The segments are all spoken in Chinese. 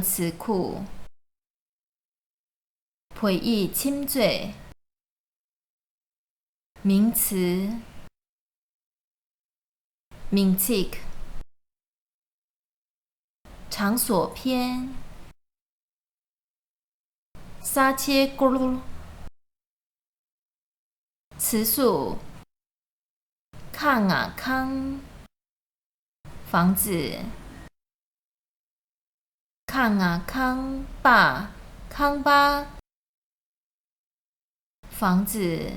文词库，培育侵罪。名词 名词，场所篇，沙切咕噜，词数，康啊康，房子，康啊康坝，康巴，房子，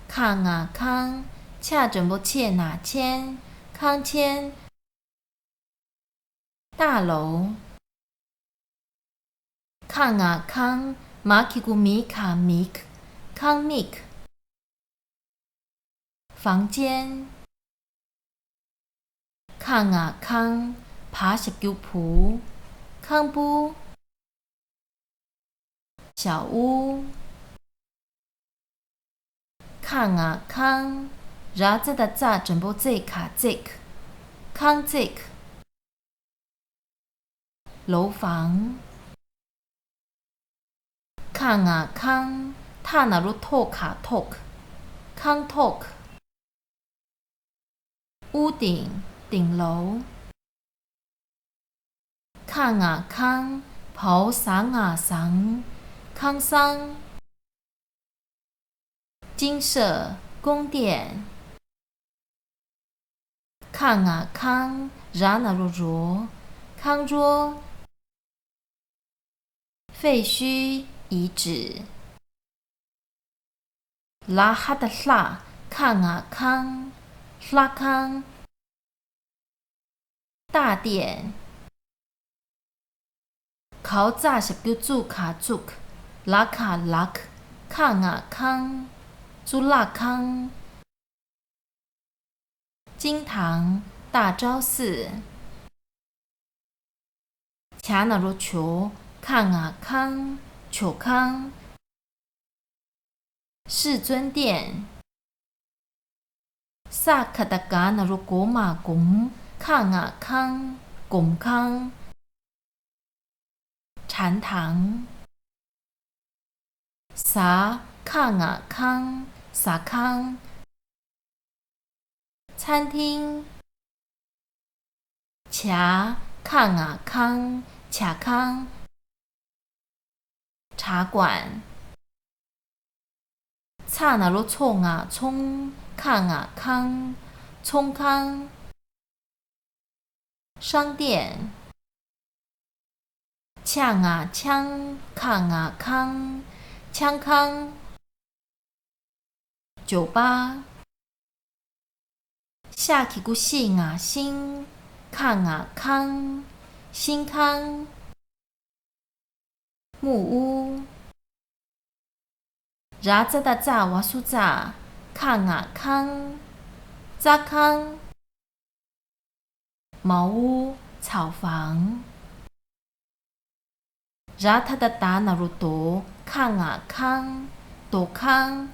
康啊康，恰准不切哪签，康签，大楼，康啊康，马基古米卡米克，康米克，房间，康啊康，爬石球铺，康布，小屋，康啊康，然子的咋准不这卡这个，康这个，楼房，康啊康，他那如托卡托克，康托克，屋顶，顶楼，康啊康，跑桑啊桑，康桑，金舍，宫殿，康啊康，然那如卓，康卓，废墟遗址，拉哈的拉，康啊康，拉康，大殿，考扎是叫住卡住，拉卡拉克，康啊康，朱拉康，金堂，大昭寺，恰那如球，康啊康，球康，世尊殿，萨克达嘎那如果马公，康啊康，拱康，禅堂，萨康啊康，萨康，餐厅，恰康啊康，恰康，茶馆，差那如冲啊冲，康啊康，冲康，商店，呛啊呛，康啊康，呛康，酒吧，下起古信啊新，康啊康，新康，木屋，然子的咋瓦苏咋，康啊康，扎康，茅屋，草房，然他的打那如多，康啊康，多康，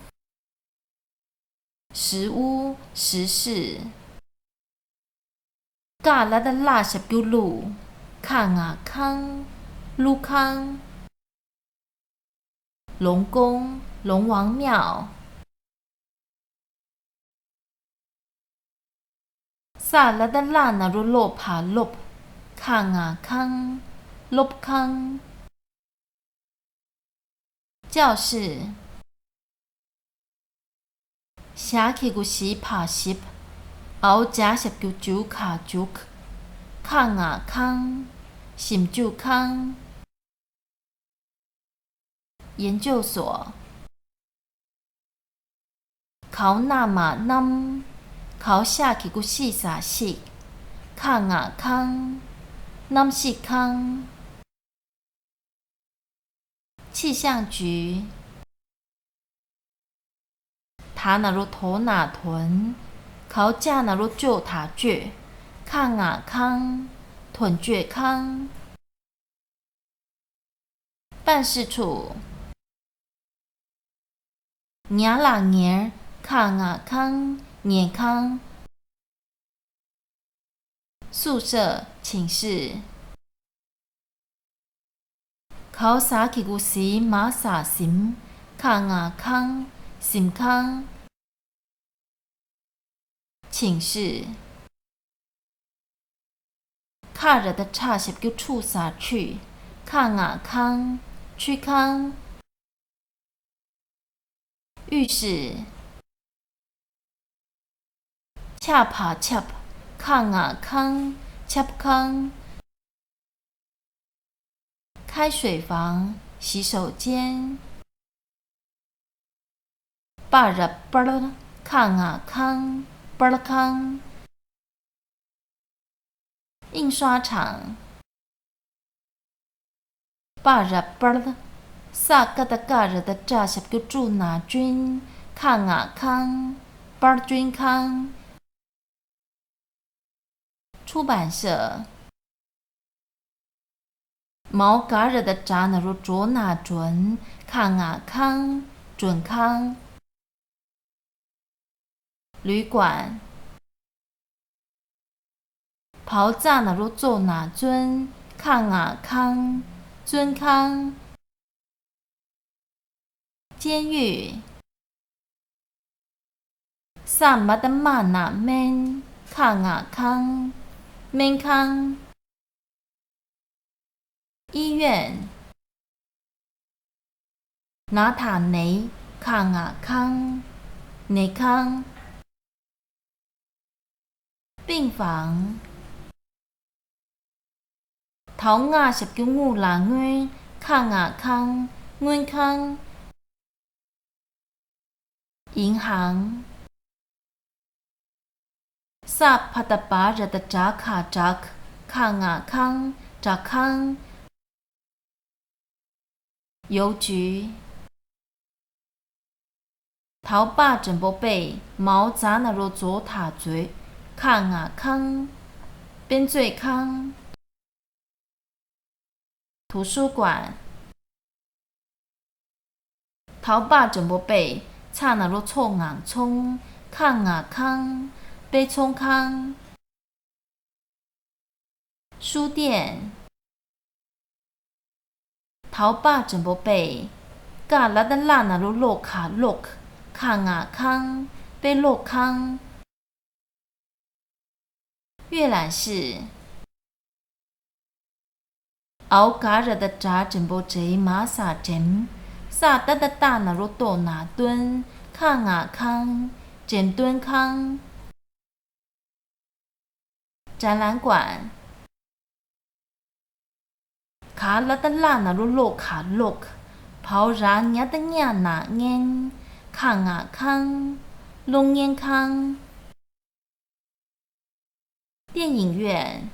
石屋，石室，嘎拉的拉是叫路，康啊康，路康，龙宫，龙王庙，萨拉的拉那如落帕落，康啊康，落康，教室，下起古西帕西，后加是叫酒卡酒克，康啊康，心酒康，研究所，考那嘛南，考下起古西萨西，康啊康，南西康，气象局，塔那如头那屯，考加那如旧塔倔，康啊康，屯倔康，办事处，伢啦伢，康啊康，伢康，宿舍，寝室，考啥去古时马啥心，康啊康，心康。请示。卡热的茶是叫处啥去？康啊康，去康。浴室。恰爬恰，康啊康，恰康。开水房，洗手间。巴热巴了，康啊康，巴了康。印刷厂。巴热巴了，萨格的嘎热的扎是叫驻拿军，康啊康，巴军康。出版社。毛嘎热的扎那如卓那准，康啊康，准康。旅馆。刨炸那如做那尊，康啊康，尊康。监狱。萨马的玛那门，康啊康，门康。医院。拿塔内，康啊康，内康。病房。头牙是叫牛拉nguyên，康啊康，nguyên康。银行。萨帕的巴热的扎卡扎克，康啊康，扎康。邮局。头把整部被毛扎那罗左塔嘴，康啊康，边最康。图书馆。头把整部被差那罗错硬葱，康啊康，被葱康。书店。头把整部被嘎拉的拉那罗洛卡洛克，康啊康，被洛康。阅览室。熬嘎热的扎整部贼马萨针，萨达的大那罗多那墩，康啊康，针墩康。展览馆。卡拉的拉那罗洛卡洛克，跑ra nhá的nhá那眼，康啊康，龙眼康。电影院。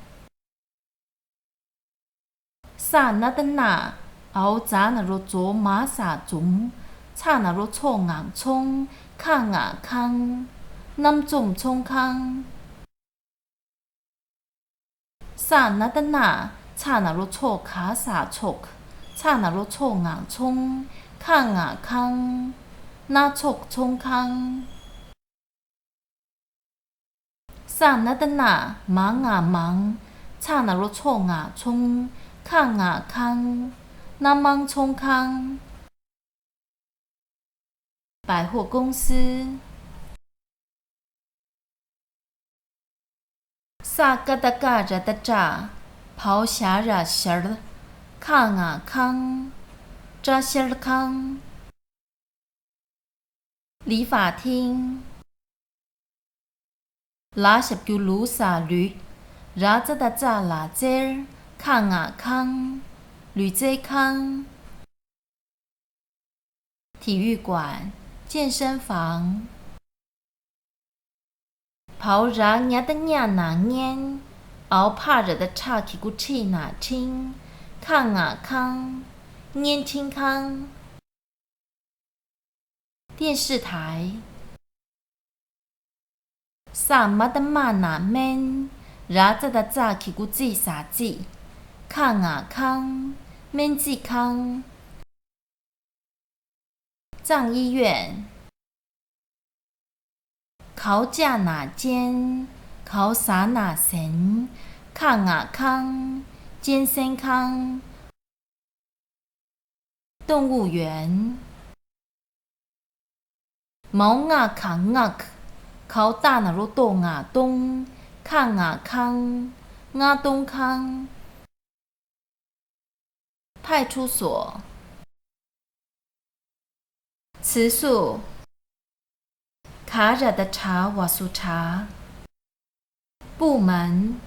萨那的那，熬炸那罗做马萨中，差那罗葱硬葱，康啊康，南中葱康。萨那的那，差那罗错卡萨错，差那罗错硬葱，康啊康，那错葱康。萨那的那，忙啊忙，差那罗错啊葱。康啊康，那芒葱康。百货公司。萨嘎达嘎热的扎，跑下热些儿，康啊康，扎些儿康。理发厅。拉什叫卢萨吕，拉扎的扎拉泽尔。康啊康，吕泽康。体育馆、健身房。跑ra nhá的nhá那眼，熬怕热的茶去古气那清，康啊康，年轻康。电视台。萨马的玛那门，拉扎的扎去古自啥子？康啊康，免治康。藏医院。考驾哪间？考啥哪神？康啊康，健身康。动物园。毛牙卡牙，เขาตานารุโตงาตงข้างาคังงา东康。派出所。词素卡惹的茶瓦苏茶。部门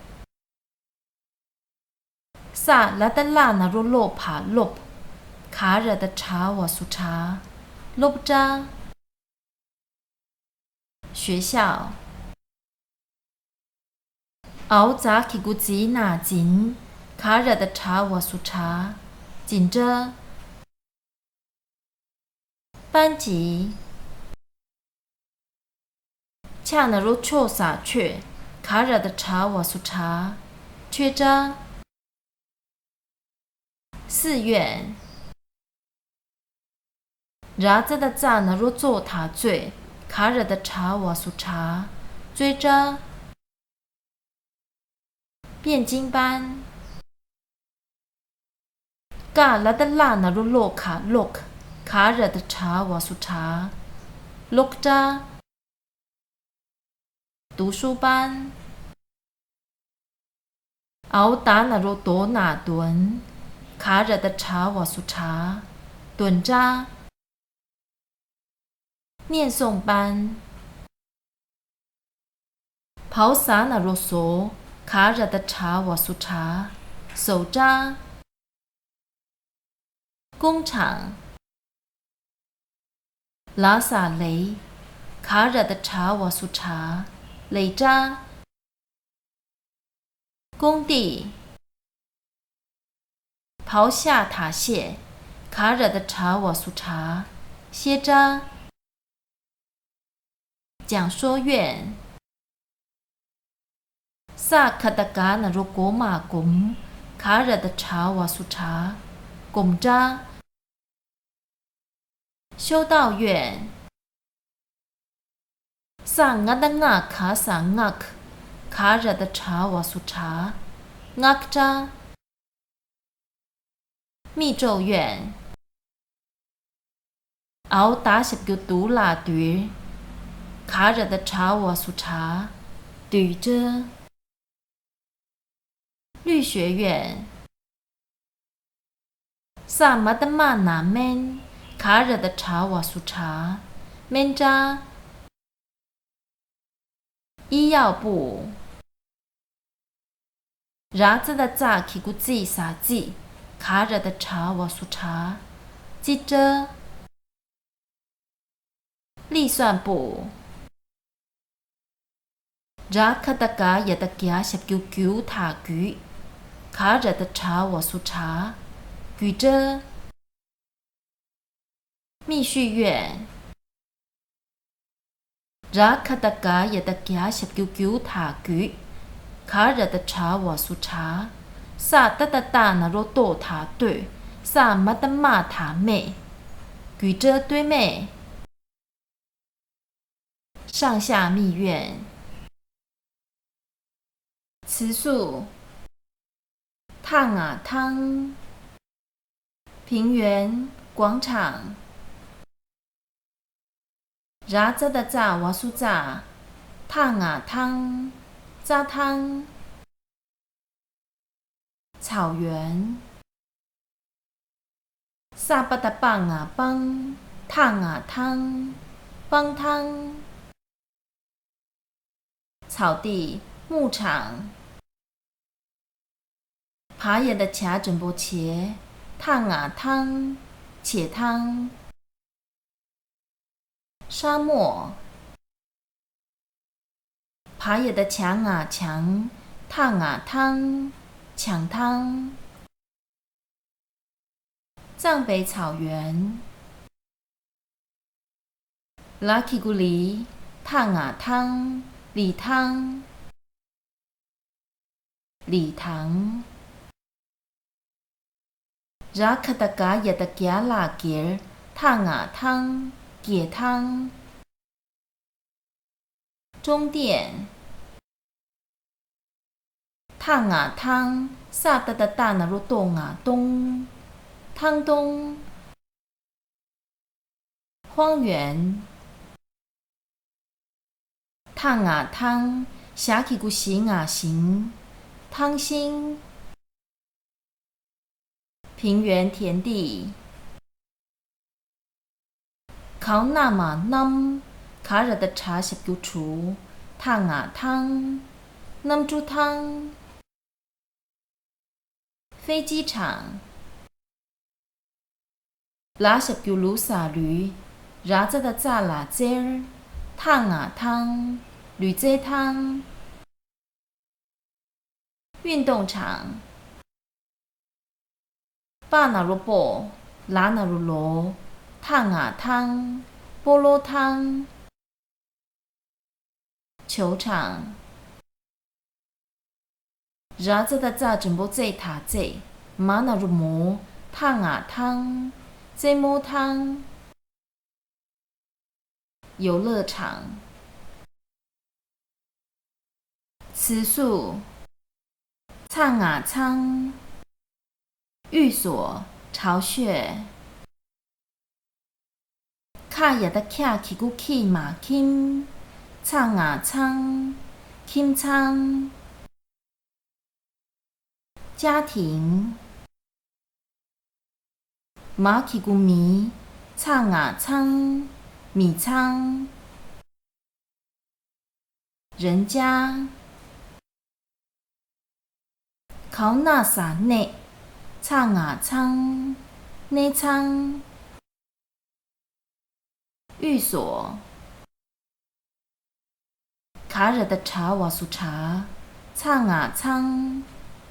萨拉德拉那罗洛帕洛卡惹的茶瓦苏茶。洛扎。学校熬扎基古吉那紧卡惹的茶瓦苏茶。紧着。班级恰那罗错撒却卡惹的茶瓦苏茶。缺渣。寺院然子的扎那罗做他罪卡惹的茶瓦苏茶。追渣。辩经班嘎拉的拉那罗洛卡洛克卡惹的茶瓦苏茶。洛扎。读书班熬打那罗多那顿卡惹的茶瓦苏茶。顿扎。念诵班跑撒那罗索卡惹的茶瓦苏茶。手扎。工厂拉萨雷卡惹的茶瓦苏茶。累扎。工地刨下塔蟹卡惹的茶瓦苏茶。歇扎。讲说院萨卡达嘎那罗果马贡卡惹的茶瓦苏茶。贡扎。修道院萨nga的nga卡萨ngak卡惹的茶瓦苏茶。ngak扎。密咒院熬打什个毒辣对卡惹的茶瓦苏茶。对着。律学院萨马的玛那门卡惹的茶瓦苏茶。门扎。医药部然子的扎基古吉萨吉卡惹的茶瓦苏茶。记着。计算部然卡达嘎也的加什九九塔举卡惹的茶瓦苏茶。举着。密序院然卡达嘎也的加什九九塔举卡惹的茶瓦苏茶。萨达达达那罗多塔对萨马达玛塔妹举着对妹。上下密院词素烫啊汤。平原广场然子的扎瓦苏扎烫啊汤扎汤。草原萨巴达棒啊棒烫啊汤棒汤。草地牧场爬野的卡整波茄烫啊汤茄汤。沙漠爬野的墙啊墙烫啊汤抢汤。藏北草原拉基古里烫啊汤礼汤。礼堂然卡达嘎也的加拉吉烫啊汤给汤。中殿烫啊汤萨达达达那罗东啊东汤东。荒原。汤啊汤，写起句行啊行，汤心。平原田地。考那么năm，卡热的茶十九厨，汤啊汤，năm猪汤。飞机场。拉十九卢撒驴，รา着的炸拉汁儿，汤啊汤，驴汁汤。运动场。巴那罗波，拉那罗罗，汤啊汤，菠萝汤。球场。รา着的炸整波这塔这，马那罗摩，汤啊汤，这摸汤。游乐场。吃素。唱啊唱。寓所，巢穴。卡也的卡起古起马金，唱啊唱，金唱。家庭。马起古米，唱啊唱，米唱。人家。考那啥内，唱啊唱，内唱。寓所。卡热的茶瓦苏茶，唱啊唱，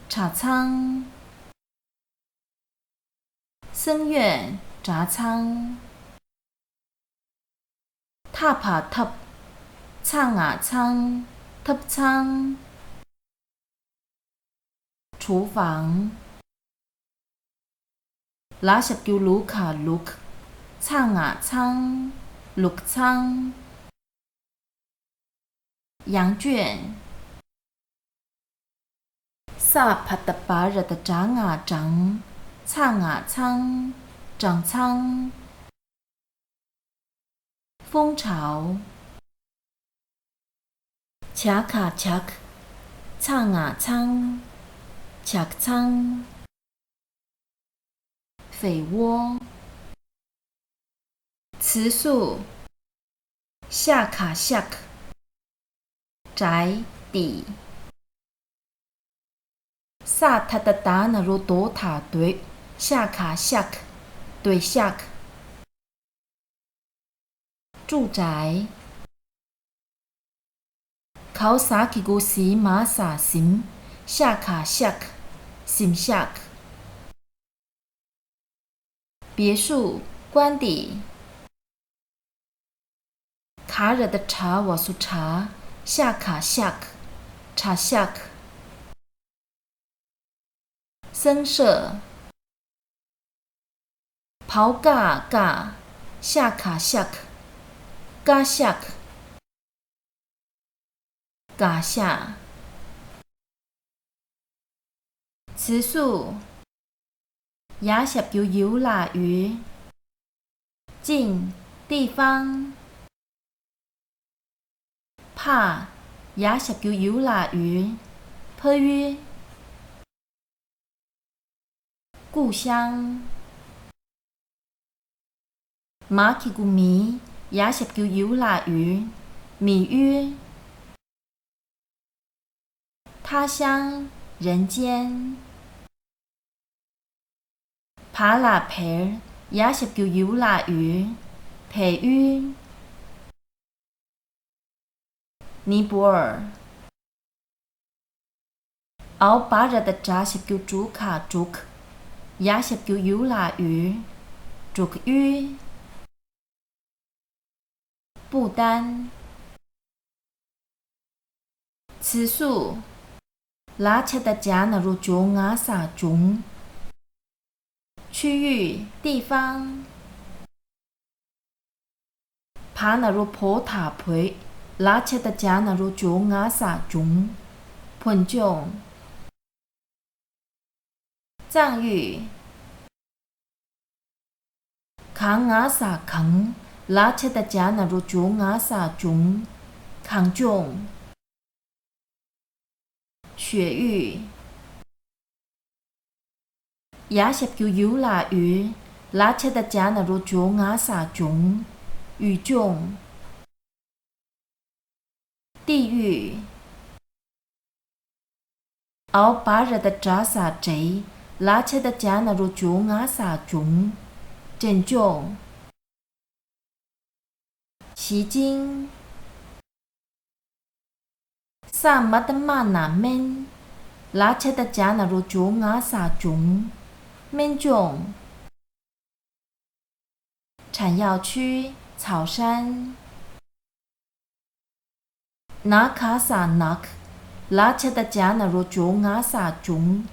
茶仓。僧院杂仓。踏爬踏，唱啊唱，踏仓。厨房。拉十九卢卡卢，唱啊唱，卢仓。羊圈。萨帕的巴热的长啊长，唱啊唱，长仓。蜂巢。恰卡恰，唱啊唱，恰仓。匪窝。雌树。下卡下克，宅邸。萨塔的达那罗多塔对，下卡下克，对下克。住宅。考萨基古西马萨辛，下卡下克，辛下克。别墅，官邸。卡热的茶瓦苏茶，下卡下克，茶下克。僧舍。刨嘎嘎，下卡下克，嘎下克。嘎下。词素。雅十九游腊鱼，近地方。怕雅十九游腊鱼，坡于。故乡。马起古米，雅十九游腊鱼，米约。他乡，人间。帕拉培，雅十九游腊鱼，培于。尼泊尔。奥巴热的扎十九朱卡朱克，雅十九游腊鱼，朱克于。不丹。次数。拉切的加那如中阿萨中。区域，地方。帕那如坡塔培，拉切的加那如中阿萨中。品种。藏语。康阿萨康，拉切的加那如九阿萨中，康中，雪域，雅什九尤拉语，拉切的加那如九阿萨中，语中，地狱，奥巴热的扎萨贼，拉切的加那如九阿萨中，真中。奇经，萨马的玛那门，拉切的加那如九阿萨中，门中。产药区，草山。纳卡萨纳克，拉切的加那如九阿萨中，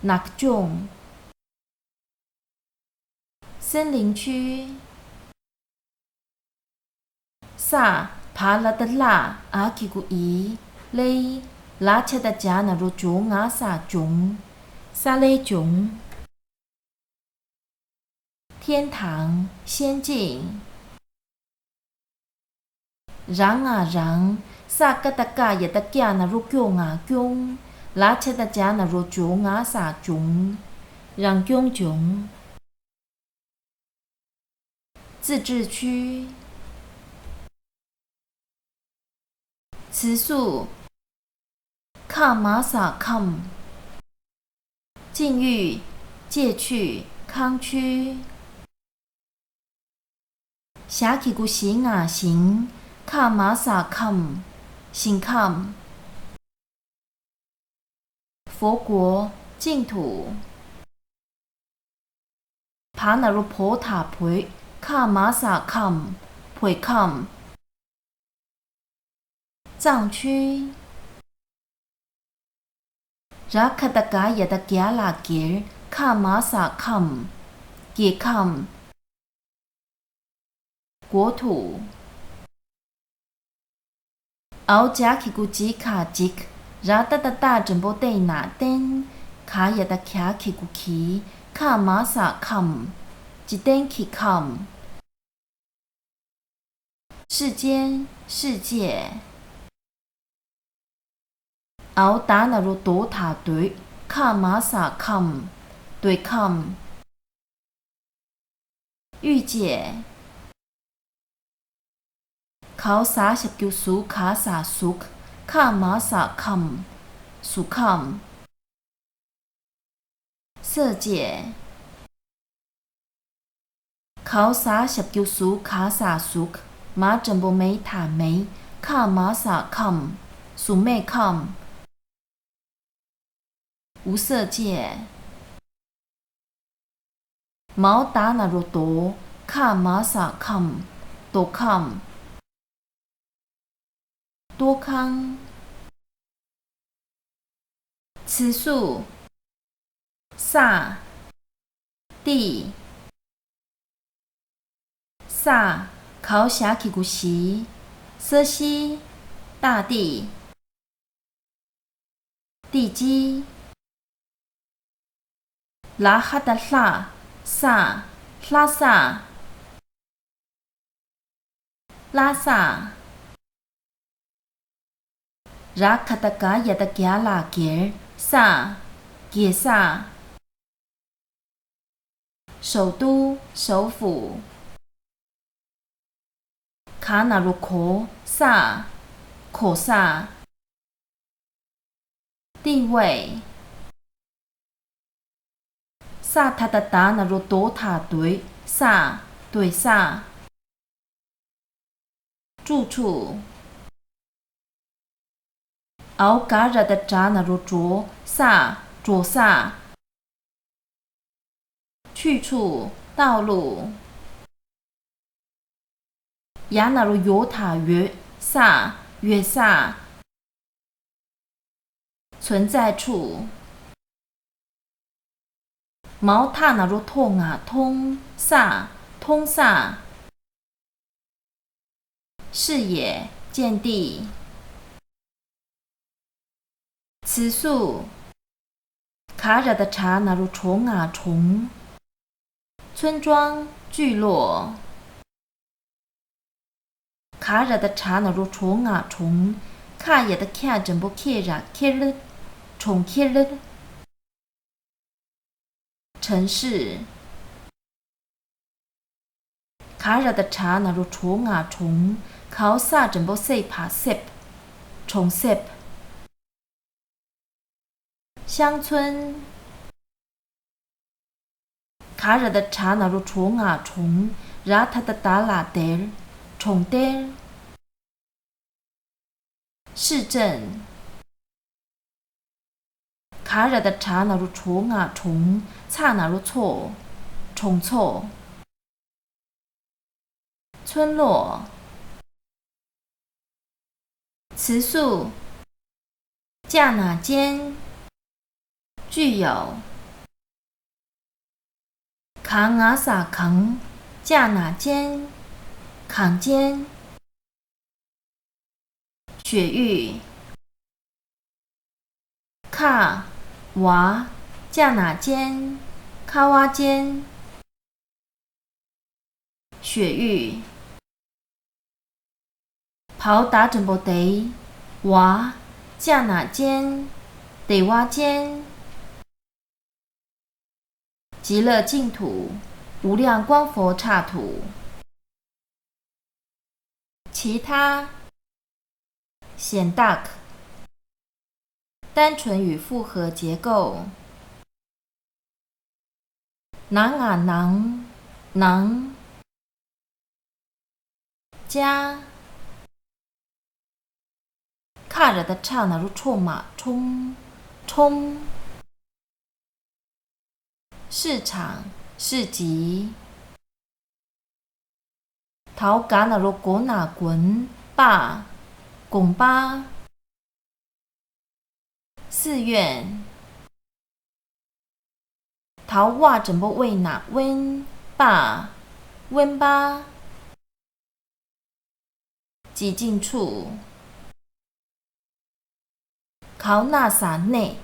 纳中。森林区。萨帕拉的拉阿基古伊雷拉切的加那如九阿萨中，萨雷中。天堂，仙境。让啊让，萨格达嘎也的加那如九啊九，拉切的加那如九阿萨中，让炯炯。自治区。词素，卡马萨康，禁欲，戒去，康区。下起古行啊行，卡马萨康，行康。佛国净土。帕那如婆塔培，卡马萨康，培康。藏区。拉卡达嘎也的加拉吉，卡马萨康，吉康。国土。奥加基古吉卡吉，拉达达达真波对那登，卡也的卡基古基，卡马萨康，吉登基康。世间，世界。奥达那如多塔对，卡马萨康，对抗。御姐。考萨什九苏卡萨苏，卡马萨康，苏康。色界。考萨什九苏卡萨苏，马真波梅塔梅，卡马萨康，苏梅康。无色界。毛达那如多，卡马萨康，多康。多康。词素，萨，地。萨考下起古西，色西，大地。地基。拉哈达拉，萨，拉萨。拉萨。拉卡达嘎也的加拉吉，萨，吉萨。首都，首府。卡那如科，萨，科萨。地位。萨塔达达那如多塔对，萨，对萨。住处。奥嘎热的扎那如卓，萨，卓萨。去处，道路。亚那如尤塔约，萨，约萨。存在处。毛塔那如通啊通，萨，通萨。视野，见地。词素，卡热的茶那如虫啊虫。村庄，聚落。卡热的茶那如虫啊虫，卡也的看真不看热看了，虫看了。城市，卡热的茶那如虫啊虫，考萨真不塞爬塞，虫塞。乡村，卡热的茶那如虫啊虫，然他的打拉德，虫德。市镇，卡热的茶那如虫啊虫，差那如错，虫错。村落，词素，架哪间，具有，扛啊撒扛，架哪间，扛间。雪域，卡娃架哪间，卡哇间。雪域，跑打整部地，娃架哪间，地哇间。极乐净土，无量光佛刹土。其他，显大可，单纯与复合结构。囊啊囊，囊。加，卡热的刹那如冲马冲，冲。市场，市集。陶嘎那如滚哪滚，坝，滚巴。寺院，陶瓦整部为哪温，坝，温巴。极近处，考那撒内，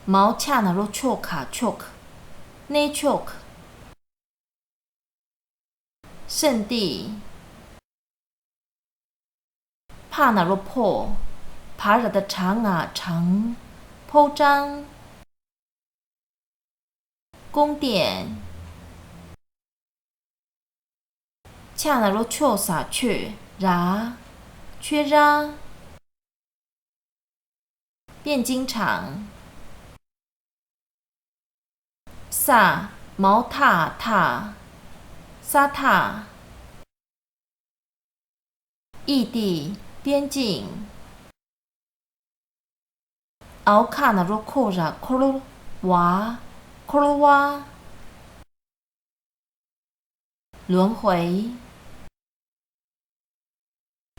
毛恰那如丘卡丘克，内丘克。圣地，帕那如破，爬热的长啊长，铺张。宫殿，恰那如丘撒却，然，缺ra。炼金厂，萨毛踏踏，沙踏。异地，边境。奥卡那如库拉库鲁哇，库鲁哇。轮回，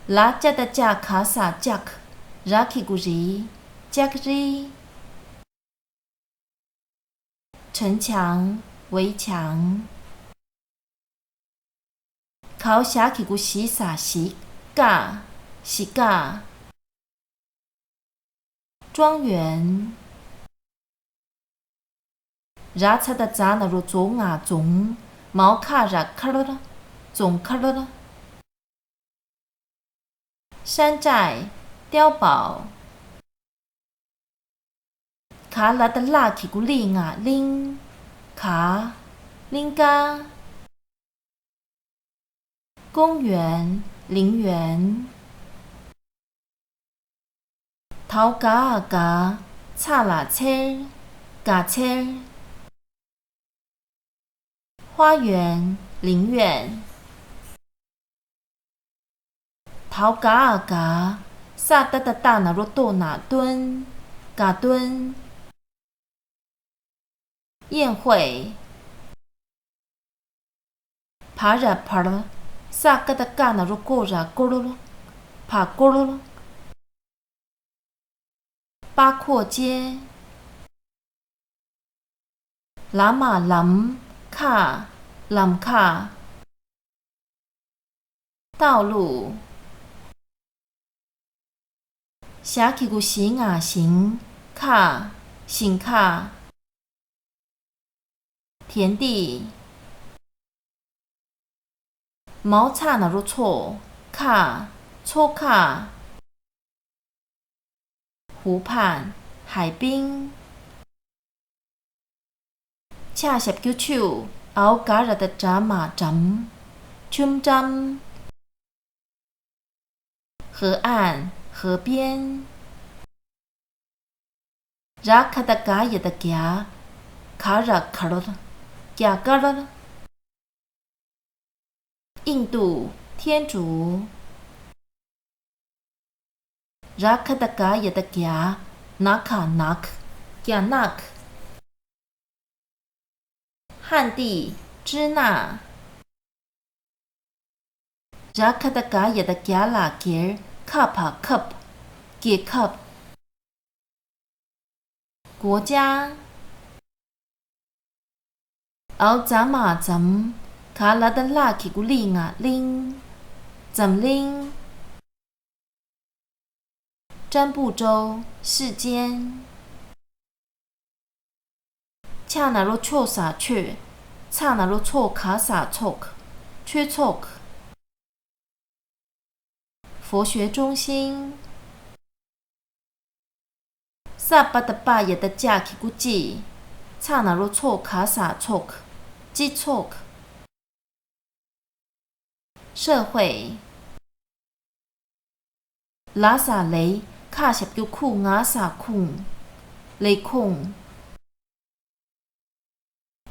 拉加的加卡萨加克，拉基古里，加克里。城墙，围墙。考下基古西萨西嘎，西嘎。庄园，拉查的扎那如总啊总，毛卡拉卡了，总卡了。山寨，碉堡。卡拉的拉基古林啊林，卡，林嘎。公园，陵园。陶嘎啊嘎，差啦车，嘎车。花园，陵园。陶嘎啊嘎，萨达的大那如多那墩，嘎墩。宴会，爬热爬了，萨嘎的嘎那如过热过噜，爬过噜。八廓街，拉玛兰卡，兰卡。道路，下起古行啊行，卡，行卡。田地，毛差那如错，卡，搓卡，湖畔，海滨。恰十九手，熬嘎日的扎马针，春针。河岸，河边。ra卡达嘎也的嘎，卡拉卡罗，嘎嘎拉。印度，天竺。ra卡达嘎也的嘎，拿卡拿克，嘎拿克。汉地，支那。ra卡达嘎也的嘎拉给卡帕 cup， 给 cup。国家。熬咱马咱，卡拉的拉起古令啊令，怎令？占卜州，世间。恰那罗错撒却，恰那罗错卡撒错，缺错。佛学中心。萨巴的巴也的架起古记，恰那罗错卡撒错，记错。社会。拉萨雷卡十九库雅萨库，雷控。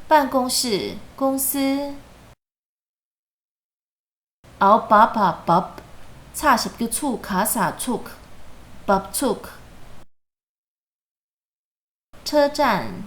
办公室，公司。熬爸爸爸，差十九处卡萨处，爸处。车站。